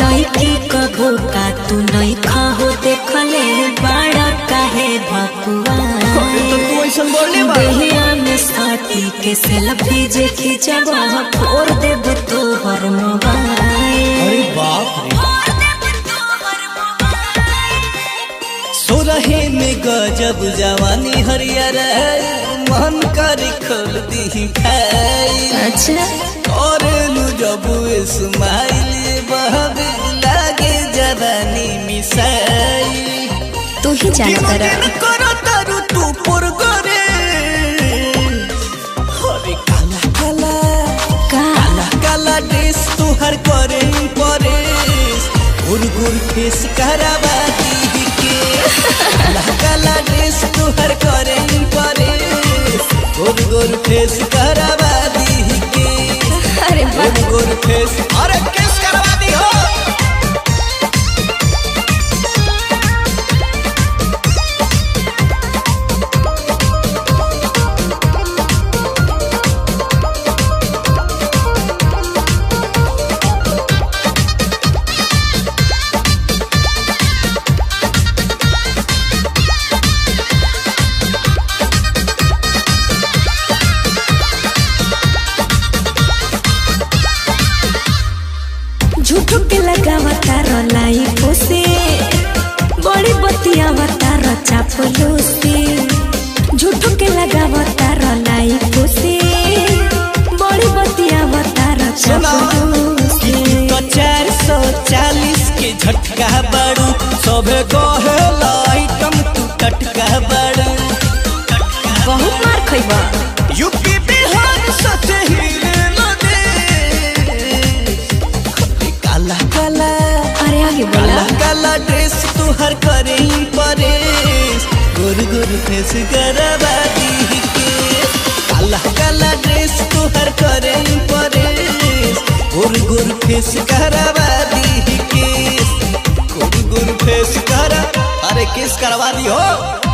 लड़की कबो का तू नहीं खाहो देखले बड़ा काहे भकुआ देहिया में साथी के सेल्फी जे खींचबा फोड़ देब तोहर मोबाइल। अरे बाप रे सोरहे में गजब जवानी हरियर मन कर खोल दी खाई। अच्छा और लू जब स्माइल बहबे लागे जवानी मिसाई। तू ही जान करो तारू तू पुर करे अरे काला काला काला काला ड्रेस तुहर करे परेश गुर गुर फेस करावा दी के काला काला ड्रेस तुहर करे परेश गुर गुर फेस करावा दी के। अरे गुर गुर फेस अरे केस करवा दी हो। झूठो के लगावता रलाई पोसे बड़ी बतियावता र चापलूसी। झूठो के लगावता रलाई पोसे बड़ी बतियावता र चापलूसी। तो 440 के झटका बड़ू सबे कहे लाइटम तू टटका बड़ू। बहुत मार खइबा यूपी बिहार सच हिले लगे काला काला अरे आगे बोला काला काला ड्रेस तुहर करे परेश गुर गुर फेस करवा दी के। काला काला ड्रेस तुहर करे परेश गुर गुर फेस करवा दी के। गुर गुर फेस करा अरे किस करवा दी हो।